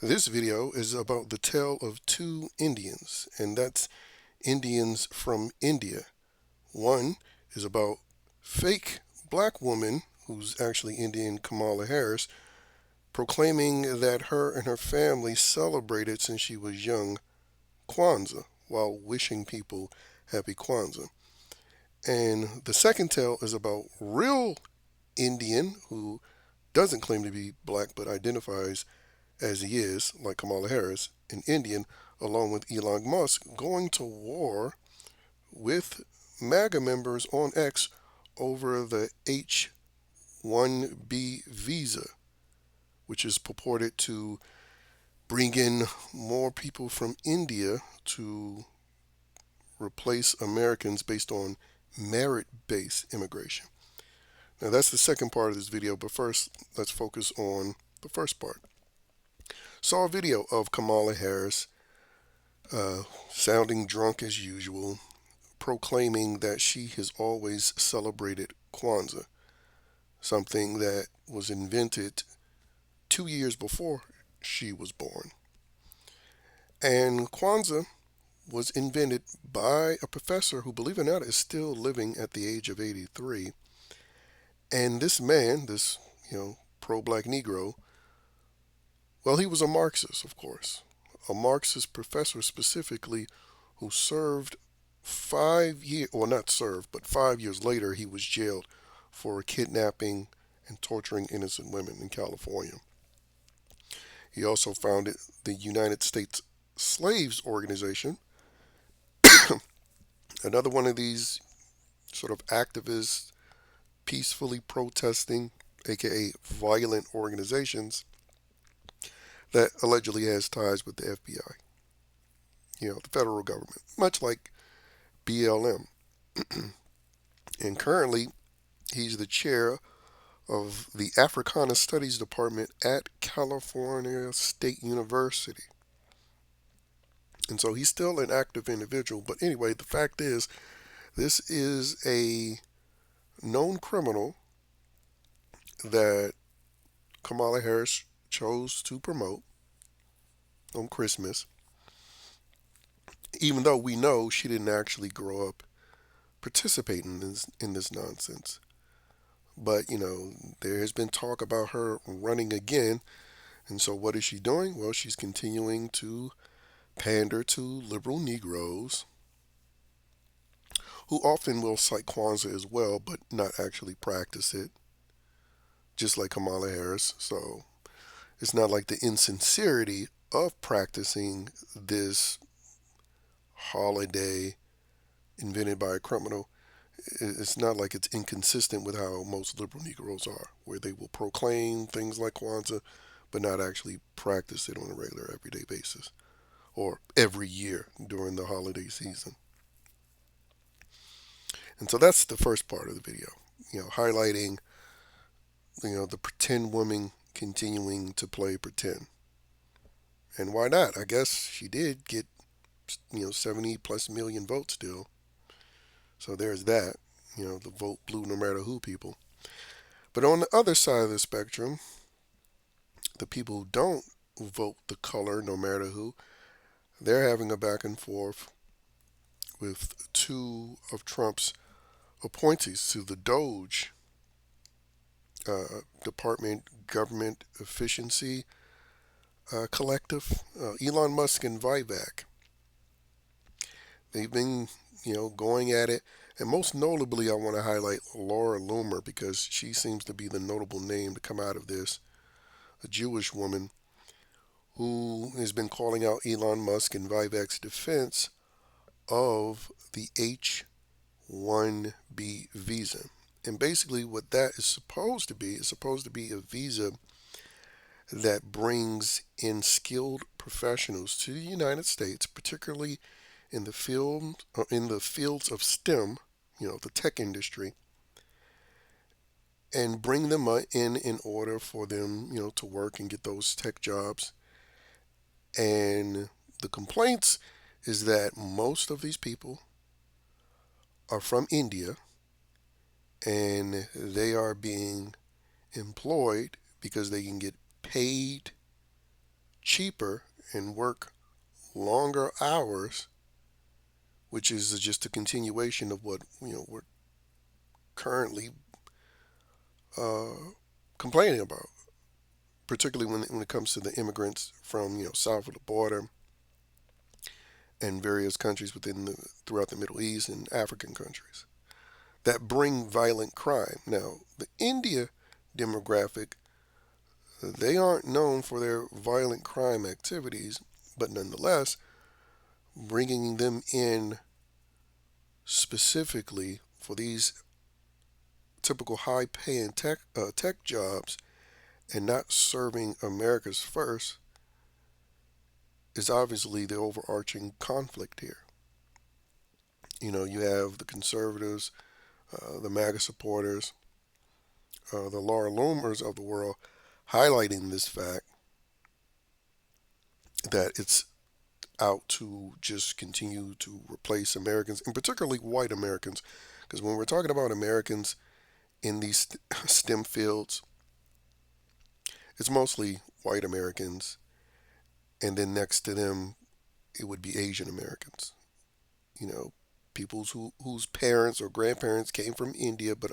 This video is about the tale of two Indians, and that's Indians from India. One is about fake black woman, who's actually Indian, Kamala Harris, proclaiming that her and her family celebrated since she was young Kwanzaa while wishing people happy Kwanzaa. And the second tale is about real Indian who doesn't claim to be black but identifies as he is, like Kamala Harris, an Indian, along with Elon Musk, going to war with MAGA members on X over the H-1B visa, which is purported to bring in more people from India to replace Americans based on merit-based immigration. Now that's the second part of this video, but first let's focus on the first part. Saw a video of Kamala Harris sounding drunk as usual, proclaiming that she has always celebrated Kwanzaa, something that was invented 2 years before she was born. And Kwanzaa was invented by a professor who, believe it or not, is still living at the age of 83. And this man, this, pro-black Negro, well, he was a Marxist, of course. A Marxist professor specifically who served 5 years, or not served, but 5 years later, he was jailed for kidnapping and torturing innocent women in California. He also founded the United States Slaves Organization, another one of these sort of activists peacefully protesting, aka violent organizations that allegedly has ties with the FBI, the federal government, much like BLM. And currently, he's the chair of the Africana Studies Department at California State University. And so he's still an active individual. But anyway, the fact is, this is a known criminal that Kamala Harris chose to promote on Christmas, even though we know she didn't actually grow up participating in this nonsense. But, there has been talk about her running again. And so what is she doing? Well, she's continuing to pander to liberal Negroes who often will cite Kwanzaa as well, but not actually practice it, just like Kamala Harris. So it's not like the insincerity of practicing this holiday invented by a criminal. It's not like it's inconsistent with how most liberal Negroes are, where they will proclaim things like Kwanzaa, but not actually practice it on a regular, everyday basis, or every year during the holiday season. And so that's the first part of the video, highlighting, the pretend woman continuing to play pretend. And why not? I guess she did get, 70 plus million votes still. So there's that, the vote blue no matter who people. But on the other side of the spectrum, the people who don't vote the color no matter who, they're having a back and forth with two of Trump's appointees to the Doge Department Government Efficiency Collective, Elon Musk and Vivek. They've been, going at it. And most notably, I want to highlight Laura Loomer because she seems to be the notable name to come out of this. A Jewish woman who has been calling out Elon Musk and Vivek's defense of the H-1B visa. And basically what that is supposed to be a visa that brings in skilled professionals to the United States, particularly in the fields of STEM, the tech industry, and bring them in order for them, to work and get those tech jobs. And the complaints is that most of these people are from India and they are being employed because they can get paid cheaper and work longer hours, which is just a continuation of what we're currently uh, complaining about, particularly when it comes to the immigrants from south of the border and various countries throughout the Middle East and African countries that bring violent crime. Now, the India demographic, they aren't known for their violent crime activities, but nonetheless, bringing them in specifically for these typical high-paying tech jobs and not serving America's first is obviously the overarching conflict here. You have the conservatives, the MAGA supporters, the Laura Loomers of the world highlighting this fact that it's out to just continue to replace Americans, and particularly white Americans. Because when we're talking about Americans in these STEM fields, it's mostly white Americans, and then next to them, it would be Asian Americans. You know, whose parents or grandparents came from India, but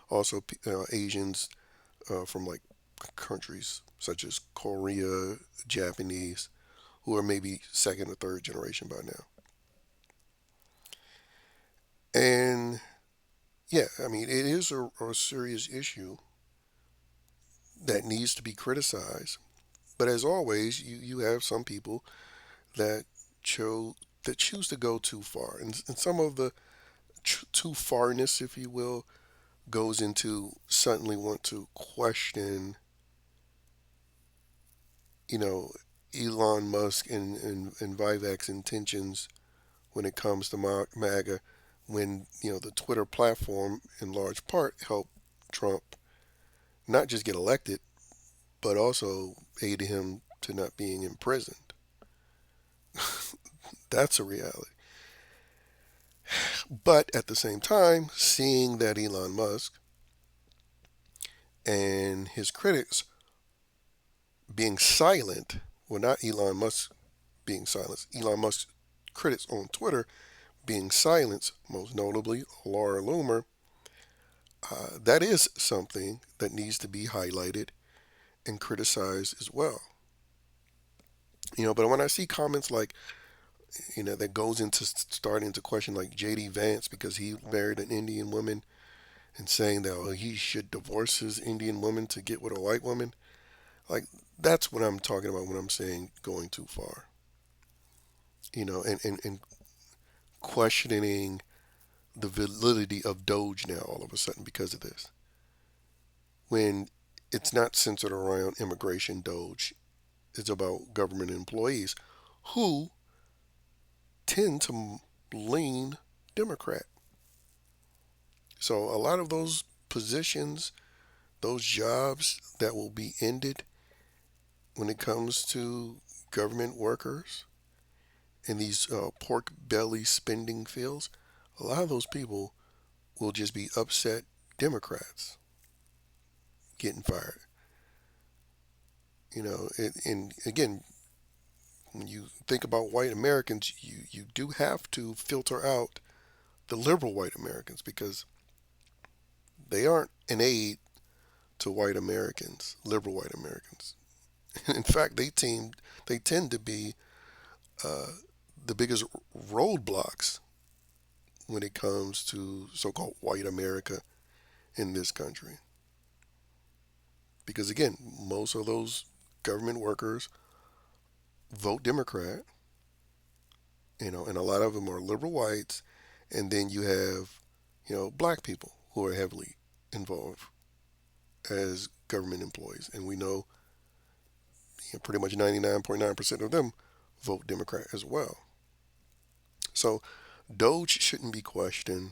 also Asians from like countries such as Korea, Japanese, who are maybe second or third generation by now. And yeah, I mean, it is a serious issue that needs to be criticized. But as always, you have some people that choose to go too far, and some of the too farness, if you will, goes into suddenly want to question, you know, Elon Musk and Vivek's intentions when it comes to MAGA, when the Twitter platform in large part helped Trump not just get elected, but also aided him to not being imprisoned. That's a reality. But at the same time, seeing that Elon Musk and his critics being silent, well, not Elon Musk being silenced, Elon Musk's critics on Twitter being silenced, most notably Laura Loomer, that is something that needs to be highlighted and criticized as well. But when I see comments like, that goes into starting to question like J.D. Vance because he married an Indian woman and saying that he should divorce his Indian woman to get with a white woman, like that's what I'm talking about when I'm saying going too far. And questioning the validity of Doge now all of a sudden because of this. When it's not centered around immigration Doge, it's about government employees who tend to lean Democrat. So a lot of those positions, those jobs that will be ended when it comes to government workers in these pork belly spending fields, a lot of those people will just be upset Democrats getting fired. And again, when you think about white Americans, you do have to filter out the liberal white Americans because they aren't an aid to white Americans, liberal white Americans. In fact, they tend to be uh, the biggest roadblocks when it comes to so-called white America in this country. Because again, most of those government workers vote Democrat, and a lot of them are liberal whites, and then you have, black people who are heavily involved as government employees, and we know, pretty much 99.9% of them vote Democrat as well. So Doge shouldn't be questioned.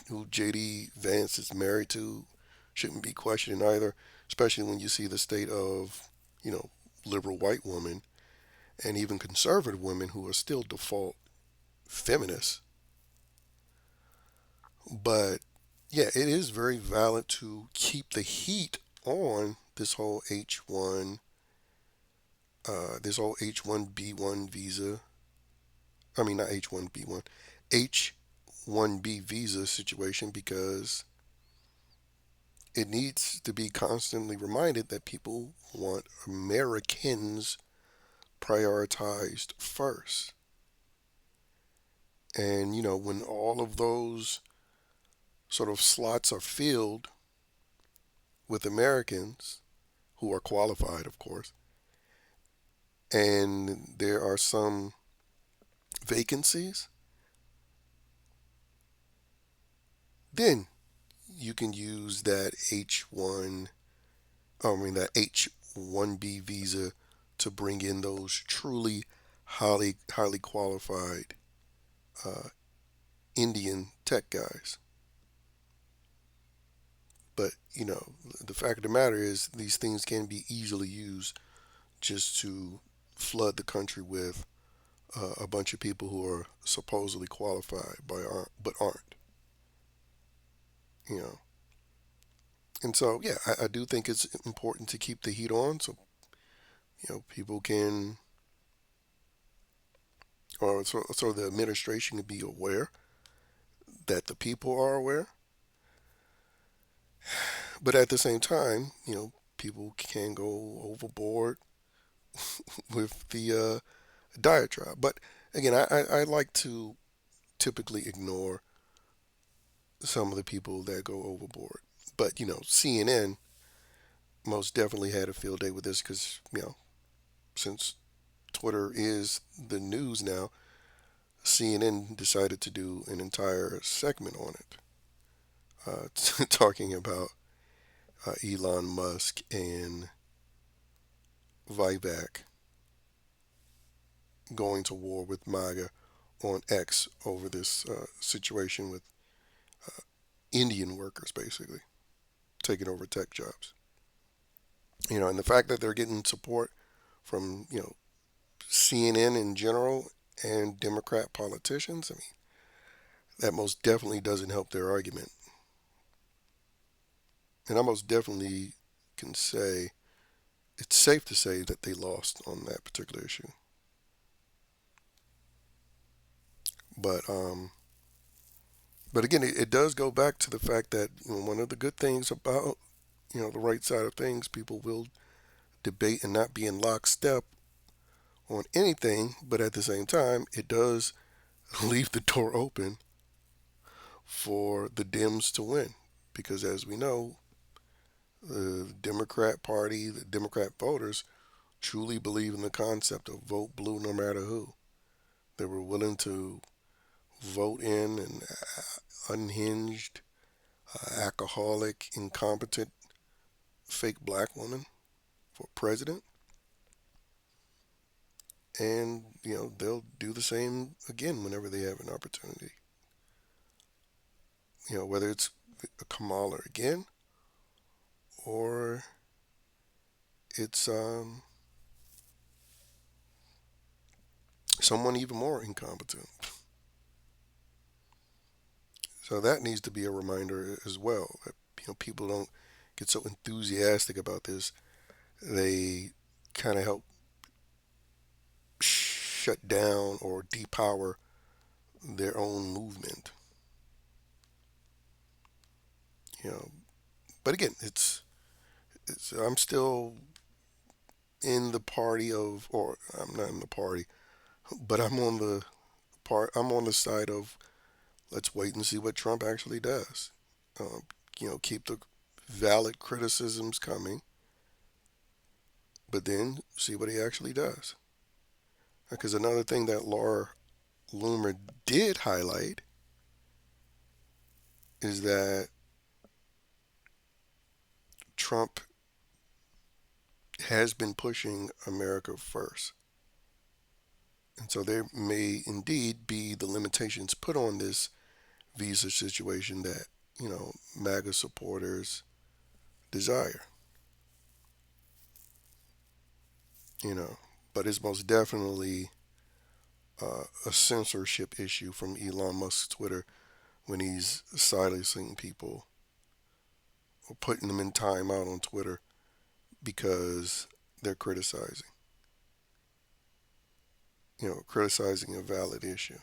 Who JD Vance is married to shouldn't be questioned either, especially when you see the state of, liberal white women and even conservative women who are still default feminists. But yeah, it is very valid to keep the heat on this whole H1 this whole H-1B1 visa, I mean, not H-1B1, H-1B visa situation, because it needs to be constantly reminded that people want Americans prioritized first. And, when all of those sort of slots are filled with Americans who are qualified, of course, and there are some vacancies, then you can use that H-1B visa to bring in those truly highly qualified uh, Indian tech guys. But the fact of the matter is, these things can be easily used just to flood the country with a bunch of people who are supposedly qualified but aren't. You know, and so yeah, I do think it's important to keep the heat on, so people can, or so the administration can be aware that the people are aware. But at the same time, people can go overboard with the diatribe. But again, I like to typically ignore some of the people that go overboard. But CNN most definitely had a field day with this, because since Twitter is the news now, CNN decided to do an entire segment on it, talking about Elon Musk and Vivek going to war with MAGA on X over this situation with Indian workers basically taking over tech jobs. And the fact that they're getting support from CNN in general and Democrat politicians, I mean, that most definitely doesn't help their argument. And I most definitely can say it's safe to say that they lost on that particular issue. But again, it does go back to the fact that one of the good things about the right side of things, people will debate and not be in lockstep on anything, but at the same time, it does leave the door open for the Dems to win. Because as we know, the Democrat Party, the Democrat voters, truly believe in the concept of vote blue no matter who. They were willing to vote in an unhinged, alcoholic, incompetent, fake black woman for president. And, they'll do the same again whenever they have an opportunity. Whether it's Kamala again, or it's someone even more incompetent. So that needs to be a reminder as well, that people don't get so enthusiastic about this. They kind of help shut down or depower their own movement. You know, but again, it's I'm still in the party of, or I'm not in the party, but I'm on the side of, let's wait and see what Trump actually does. Um, keep the valid criticisms coming, but then see what he actually does. Because another thing that Laura Loomer did highlight is that Trump has been pushing America first. And so there may indeed be the limitations put on this visa situation that, MAGA supporters desire. You know, but it's most definitely a censorship issue from Elon Musk's Twitter when he's silencing people or putting them in timeout on Twitter because they're criticizing. criticizing a valid issue.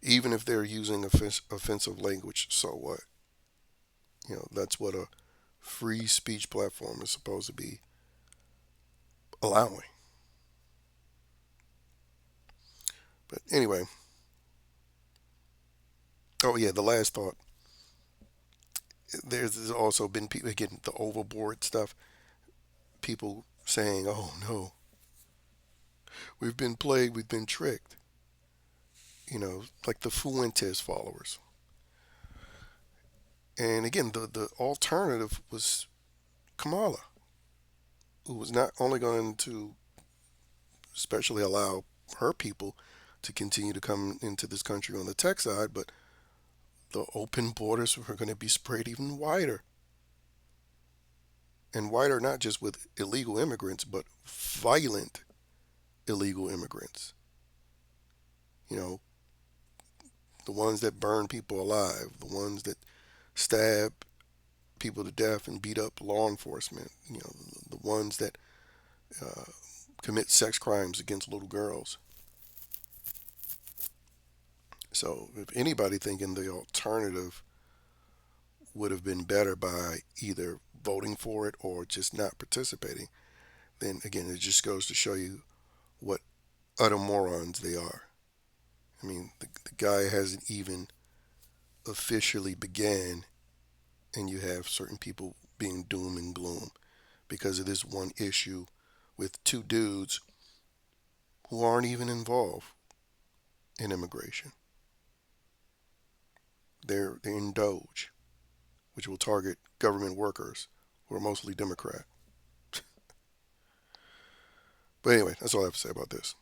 Even if they're using offensive language, so what? That's what a free speech platform is supposed to be allowing. But anyway, oh yeah, the last thought. There's also been people getting the overboard stuff. People saying, "Oh no, we've been played, we've been tricked." Like the Fuentes followers. And again, the alternative was Kamala, who was not only going to especially allow her people to continue to come into this country on the tech side, but the open borders were going to be spread even wider. And wider not just with illegal immigrants, but violent illegal immigrants. You know, the ones that burn people alive, the ones that stab people to death and beat up law enforcement, the ones that uh, commit sex crimes against little girls. So if anybody thinking the alternative would have been better by either voting for it or just not participating, then again, it just goes to show you what utter morons they are. I mean, the guy hasn't even officially began, and you have certain people being doom and gloom because of this one issue with two dudes who aren't even involved in immigration. They're in Doge, which will target government workers who are mostly Democrat. But anyway, that's all I have to say about this.